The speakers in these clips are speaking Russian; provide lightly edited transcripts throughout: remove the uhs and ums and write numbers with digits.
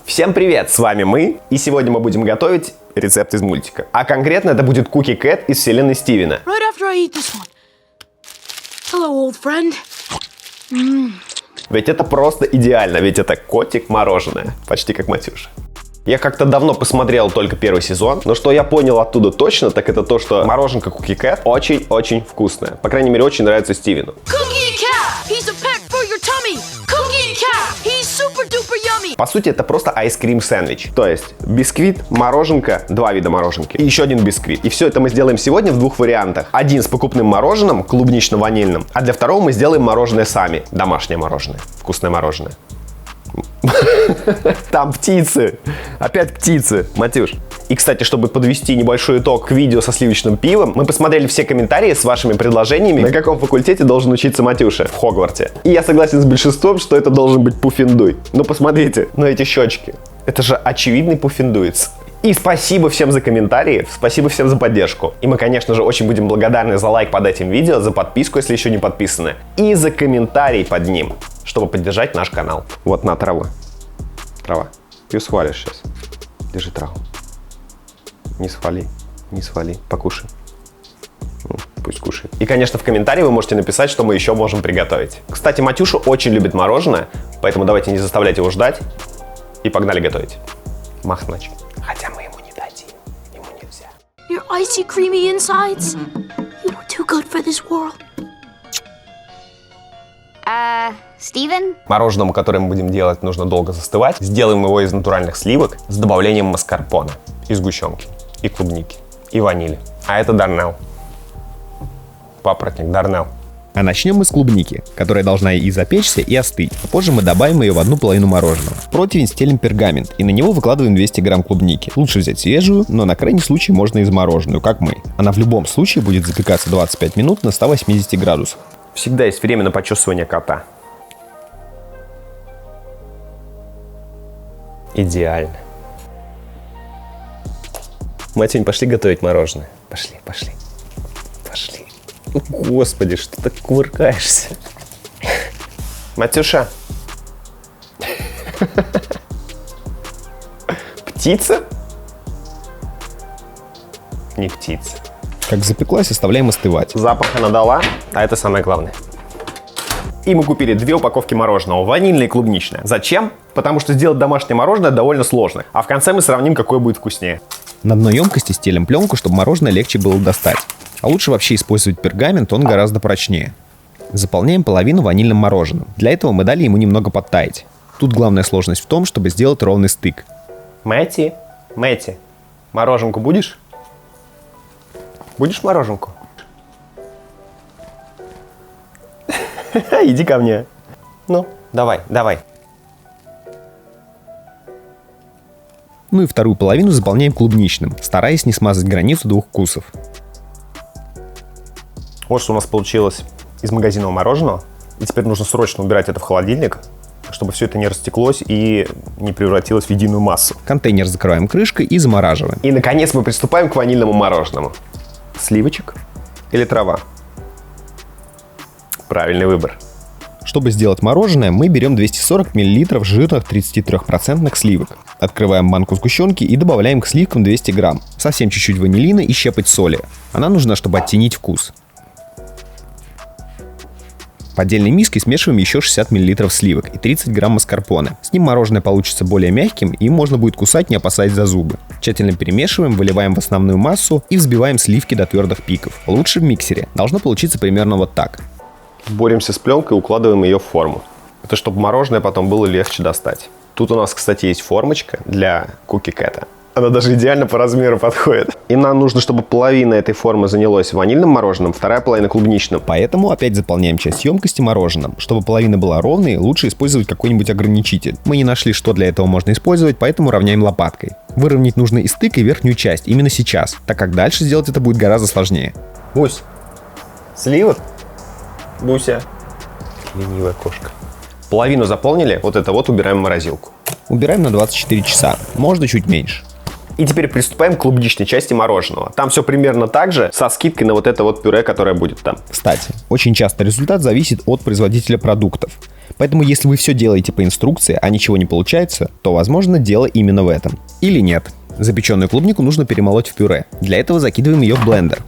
Всем привет, с вами мы, и сегодня мы будем готовить рецепт из мультика. А конкретно это будет Cookie Cat из вселенной Стивена. Right after I eat this one. Hello, old friend. Ведь это просто идеально, ведь это котик-мороженое, почти как Матюша. Я как-то давно посмотрел только первый сезон, но что я понял оттуда точно, так это то, что мороженка Cookie Cat очень-очень вкусная. По крайней мере, очень нравится Стивену. Cookie Cat, he's a pet for your tummy. Cookie Cat, he's super-duper yummy. По сути, это просто айскрим сэндвич. То есть бисквит, мороженка, два вида мороженки и еще один бисквит. И все это мы сделаем сегодня в двух вариантах. Один с покупным мороженым, клубнично-ванильным, а для второго мы сделаем мороженое сами. Домашнее мороженое, вкусное мороженое. Там птицы. Опять птицы, Матюш. И, кстати, чтобы подвести небольшой итог к видео со сливочным пивом, мы посмотрели все комментарии с вашими предложениями, на каком факультете должен учиться Матюша в Хогвартсе. И я согласен с большинством, что это должен быть Пуффендуй. Ну, посмотрите на эти щечки. Это же очевидный Пуффендуйц. И спасибо всем за комментарии, спасибо всем за поддержку. И мы, конечно же, очень будем благодарны за лайк под этим видео, за подписку, если еще не подписаны, и за комментарий под ним, чтобы поддержать наш канал. Вот, на траву. Трава. Ты свалишь сейчас. Держи траву. Не свали, не свали. Покушай. Ну, пусть кушает. И, конечно, в комментарии вы можете написать, что мы еще можем приготовить. Кстати, Матюша очень любит мороженое, поэтому давайте не заставлять его ждать. И погнали готовить. Махнач. Хотя мы ему не дадим. Ему нельзя. Your icy, creamy insides. You are too good for this world. Стивен? Мороженому, которое мы будем делать, нужно долго застывать. Сделаем его из натуральных сливок с добавлением маскарпоне, и сгущенки, и клубники, и ванили. А это Дарнелл. Папоротник Дарнелл. А начнем мы с клубники, которая должна и запечься, и остыть. А позже мы добавим ее в одну половину мороженого. В противень стелим пергамент, и на него выкладываем 200 грамм клубники. Лучше взять свежую, но на крайний случай можно и замороженную, как мы. Она в любом случае будет запекаться 25 минут на 180 градусах. Всегда есть время на почесывание кота. Идеально. Матюнь, пошли готовить мороженое. Пошли, пошли. Пошли. Господи, что ты так кувыркаешься? Матюша. Птица? Не птица. Как запеклась, оставляем остывать. Запах она дала, а это самое главное. И мы купили 2 упаковки мороженого, ванильное и клубничное. Зачем? Потому что сделать домашнее мороженое довольно сложно. А в конце мы сравним, какое будет вкуснее. На дно емкости стелим пленку, чтобы мороженое легче было достать. А лучше вообще использовать пергамент, он гораздо прочнее. Заполняем половину ванильным мороженым. Для этого мы дали ему немного подтаять. Тут главная сложность в том, чтобы сделать ровный стык. Мэтти, мороженку будешь? Будешь мороженку? Иди ко мне. Ну, давай. Ну и вторую половину заполняем клубничным, стараясь не смазать границу двух вкусов. Вот что у нас получилось из магазинного мороженого. И теперь нужно срочно убирать это в холодильник, чтобы все это не растеклось и не превратилось в единую массу. Контейнер закрываем крышкой и замораживаем. И, наконец, мы приступаем к ванильному мороженому. Сливочек или трава? Правильный выбор. Чтобы сделать мороженое, мы берем 240 мл жирных 33% сливок. Открываем банку сгущенки и добавляем к сливкам 200 грамм. Совсем чуть-чуть ванилина и щепоть соли. Она нужна, чтобы оттенить вкус. В отдельной миске смешиваем еще 60 мл сливок и 30 грамм маскарпоне. С ним мороженое получится более мягким, и им можно будет кусать, не опасаясь за зубы. Тщательно перемешиваем, выливаем в основную массу и взбиваем сливки до твердых пиков. Лучше в миксере. Должно получиться примерно вот так. Боремся с пленкой и укладываем ее в форму. Это чтобы мороженое потом было легче достать. Тут у нас, кстати, есть формочка для Cookie Cat. Она даже идеально по размеру подходит. И нам нужно, чтобы половина этой формы занялась ванильным мороженым, вторая половина клубничным. Поэтому опять заполняем часть емкости мороженым. Чтобы половина была ровной, лучше использовать какой-нибудь ограничитель. Мы не нашли, что для этого можно использовать, поэтому равняем лопаткой. Выровнять нужно и стык, и верхнюю часть именно сейчас, так как дальше сделать это будет гораздо сложнее. Бусь, сливок? Буся. Ленивая кошка. Половину заполнили, вот это вот убираем в морозилку. Убираем на 24 часа, можно чуть меньше. И теперь приступаем к клубничной части мороженого. Там все примерно так же, со скидкой на вот это вот пюре, которое будет там. Кстати, очень часто результат зависит от производителя продуктов. Поэтому если вы все делаете по инструкции, а ничего не получается, то, возможно, дело именно в этом. Или нет. Запеченную клубнику нужно перемолоть в пюре. Для этого закидываем ее в блендер.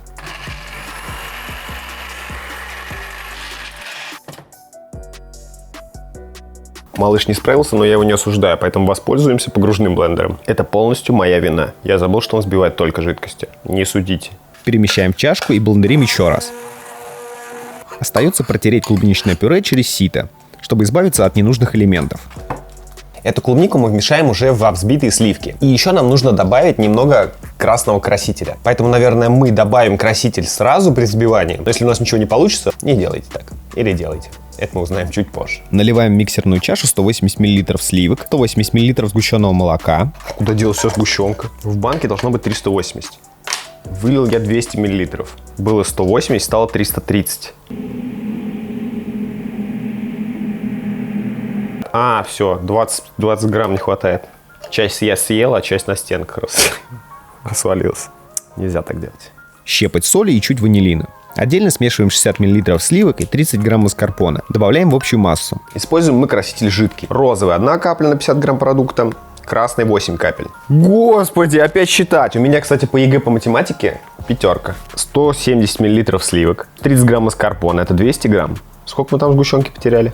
Малыш не справился, но я его не осуждаю, поэтому воспользуемся погружным блендером. Это полностью моя вина. Я забыл, что он взбивает только жидкости. Не судите. Перемещаем в чашку и блендерим еще раз. Остается протереть клубничное пюре через сито, чтобы избавиться от ненужных элементов. Эту клубнику мы вмешаем уже в взбитые сливки. И еще нам нужно добавить немного красного красителя. Поэтому, наверное, мы добавим краситель сразу при взбивании. Но если у нас ничего не получится, не делайте так. Или делайте. Это мы узнаем чуть позже. Наливаем в миксерную чашу 180 мл сливок, 180 мл сгущенного молока. Куда делась вся сгущенка? В банке должно быть 380. Вылил я 200 мл. Было 180, стало 330. А, все, 20 грамм не хватает. Часть я съел, а часть на стенках свалилась. Нельзя так делать. Щепоть соли и чуть ванилина. Отдельно смешиваем 60 мл сливок и 30 грамм маскарпоне. Добавляем в общую массу. Используем мы краситель жидкий. Розовый 1 капля на 50 грамм продукта, красный 8 капель. Господи, опять считать. У меня, кстати, по ЕГЭ по математике 5. 170 мл сливок, 30 грамм маскарпоне, это 200 грамм. Сколько мы там сгущенки потеряли?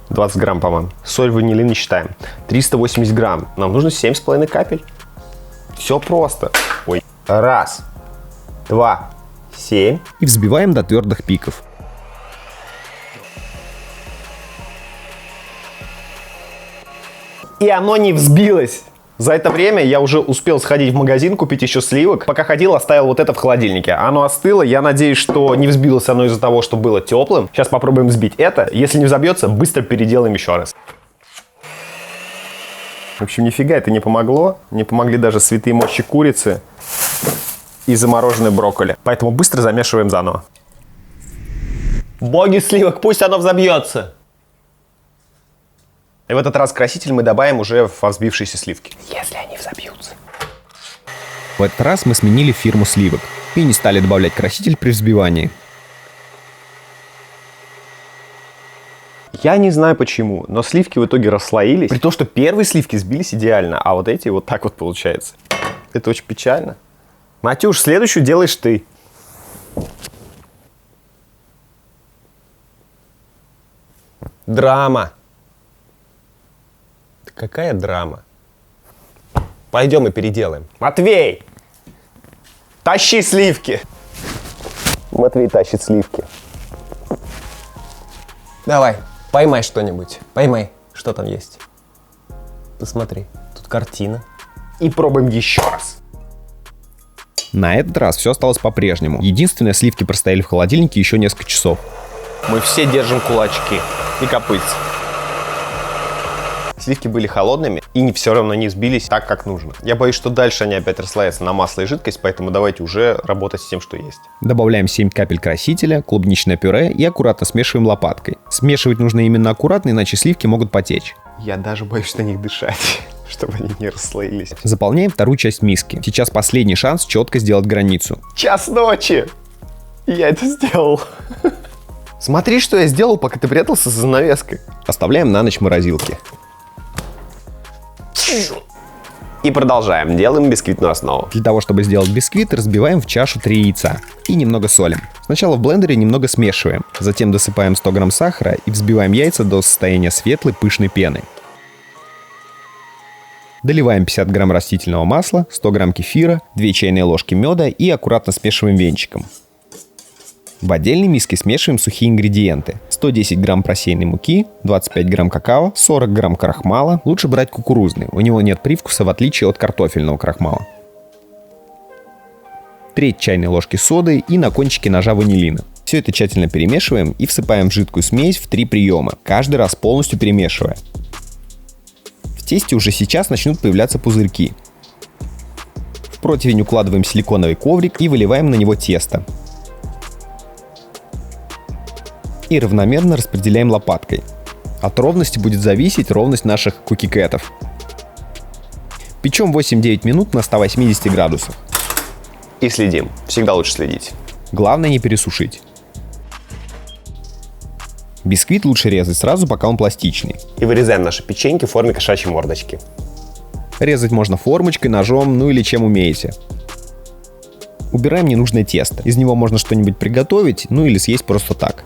20 грамм, по-моему. Соль, ванилин не считаем. 380 грамм. Нам нужно 7,5 капель. Все просто. Ой. 1, 2, 7. И взбиваем до твердых пиков. И оно не взбилось. За это время я уже успел сходить в магазин, купить еще сливок. Пока ходил, оставил вот это в холодильнике. Оно остыло. Я надеюсь, что не взбилось оно из-за того, что было теплым. Сейчас попробуем взбить это. Если не взобьется, быстро переделаем еще раз. В общем, нифига это не помогло. Не помогли даже святые мощи курицы и замороженный брокколи. Поэтому быстро замешиваем заново. Боги сливок, пусть оно взобьется. И в этот раз краситель мы добавим уже во взбившиеся сливки. Если они взобьются. В этот раз мы сменили фирму сливок и не стали добавлять краситель при взбивании. Я не знаю почему, но сливки в итоге расслоились. При том, что первые сливки сбились идеально, а вот эти вот так вот получается. Это очень печально. Матюш, следующую делаешь ты. Драма. Какая драма? Пойдем и переделаем. Матвей! Тащи сливки! Матвей тащит сливки. Давай, поймай что-нибудь. Поймай, что там есть. Посмотри, тут картина. И пробуем еще раз. На этот раз все осталось по-прежнему. Единственное, сливки простояли в холодильнике еще несколько часов. Мы все держим кулачки и копытцы. Сливки были холодными и все равно не сбились так, как нужно. Я боюсь, что дальше они опять расслоятся на масло и жидкость, поэтому давайте уже работать с тем, что есть. Добавляем 7 капель красителя, клубничное пюре и аккуратно смешиваем лопаткой. Смешивать нужно именно аккуратно, иначе сливки могут потечь. Я даже боюсь на них дышать, чтобы они не расслоились. Заполняем вторую часть миски. Сейчас последний шанс четко сделать границу. 1:00 ночи! Я это сделал. Смотри, что я сделал, пока ты прятался за занавеской. Оставляем на ночь в морозилке. И продолжаем. Делаем бисквитную основу. Для того, чтобы сделать бисквит, разбиваем в чашу 3 яйца и немного соли. Сначала в блендере немного смешиваем, затем досыпаем 100 грамм сахара и взбиваем яйца до состояния светлой пышной пены. Доливаем 50 грамм растительного масла, 100 грамм кефира, 2 чайные ложки меда и аккуратно смешиваем венчиком. В отдельной миске смешиваем сухие ингредиенты. 110 грамм просеянной муки, 25 грамм какао, 40 грамм крахмала. Лучше брать кукурузный, у него нет привкуса в отличие от картофельного крахмала. Треть чайной ложки соды и на кончике ножа ванилина. Все это тщательно перемешиваем и всыпаем в жидкую смесь в 3 приема, каждый раз полностью перемешивая. В тесте уже сейчас начнут появляться пузырьки. В противень укладываем силиконовый коврик и выливаем на него тесто. И равномерно распределяем лопаткой. От ровности будет зависеть ровность наших куки-кэтов. Печем 8-9 минут на 180 градусах. И следим. Всегда лучше следить. Главное не пересушить. Бисквит лучше резать сразу, пока он пластичный. И вырезаем наши печеньки в форме кошачьей мордочки. Резать можно формочкой, ножом, ну или чем умеете. Убираем ненужное тесто. Из него можно что-нибудь приготовить, ну или съесть просто так.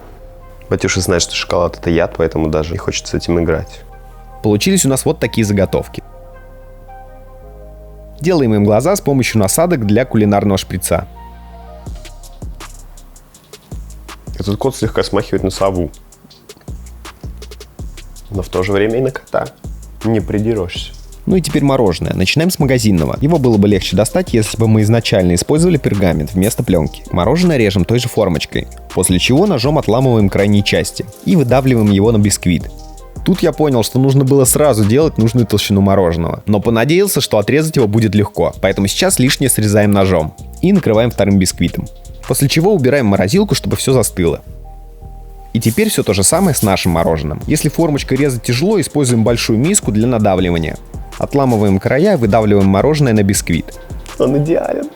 Матюша знает, что шоколад это яд, поэтому даже не хочет с этим играть. Получились у нас вот такие заготовки. Делаем им глаза с помощью насадок для кулинарного шприца. Этот кот слегка смахивает на сову. Но в то же время и на кота. Не придерешься. Ну и теперь мороженое. Начинаем с магазинного. Его было бы легче достать, если бы мы изначально использовали пергамент вместо пленки. Мороженое режем той же формочкой, после чего ножом отламываем крайние части и выдавливаем его на бисквит. Тут я понял, что нужно было сразу делать нужную толщину мороженого, но понадеялся, что отрезать его будет легко, поэтому сейчас лишнее срезаем ножом и накрываем вторым бисквитом. После чего убираем в морозилку, чтобы все застыло. И теперь все то же самое с нашим мороженым. Если формочкой резать тяжело, используем большую миску для надавливания. Отламываем края, выдавливаем мороженое на бисквит. Он идеален.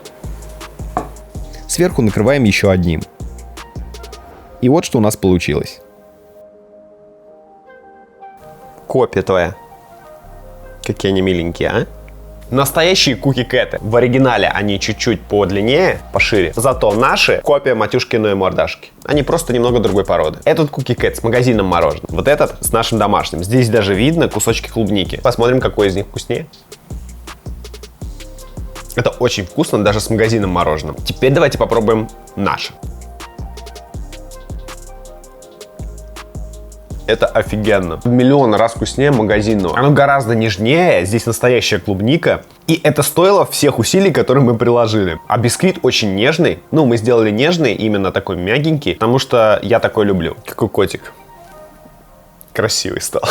Сверху накрываем еще одним. И вот что у нас получилось. Копия твоя. Какие они миленькие, а? Настоящие куки-кэты. В оригинале они чуть-чуть подлиннее, пошире. Зато наши — копия матюшкиной мордашки. Они просто немного другой породы. Этот куки-кэт с магазинным мороженым. Вот этот с нашим домашним. Здесь даже видно кусочки клубники. Посмотрим, какой из них вкуснее. Это очень вкусно, даже с магазинным мороженым. Теперь давайте попробуем наше. Это офигенно. В миллион раз вкуснее магазинного. Оно гораздо нежнее, здесь настоящая клубника. И это стоило всех усилий, которые мы приложили. А бисквит очень нежный. Ну, мы сделали нежный, именно такой мягенький, потому что я такой люблю. Какой котик. Красивый стал.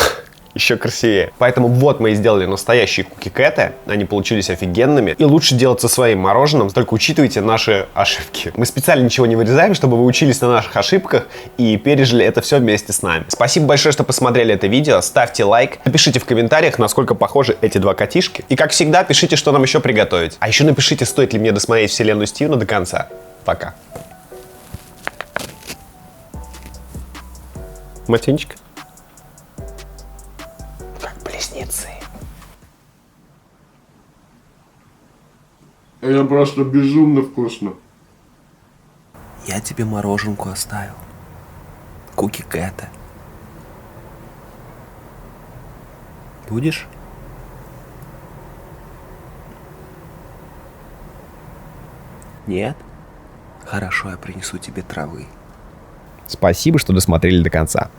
Еще красивее. Поэтому вот мы и сделали настоящие куки-кэты. Они получились офигенными. И лучше делать со своим мороженым, только учитывайте наши ошибки. Мы специально ничего не вырезаем, чтобы вы учились на наших ошибках и пережили это все вместе с нами. Спасибо большое, что посмотрели это видео. Ставьте лайк. Напишите в комментариях, насколько похожи эти два котишки. И как всегда, пишите, что нам еще приготовить. А еще напишите, стоит ли мне досмотреть вселенную Стивена до конца. Пока. Матюнечка. Близнецы. Это просто безумно вкусно. Я тебе мороженку оставил. Куки-кэта. Будешь? Нет? Хорошо, я принесу тебе травы. Спасибо, что досмотрели до конца.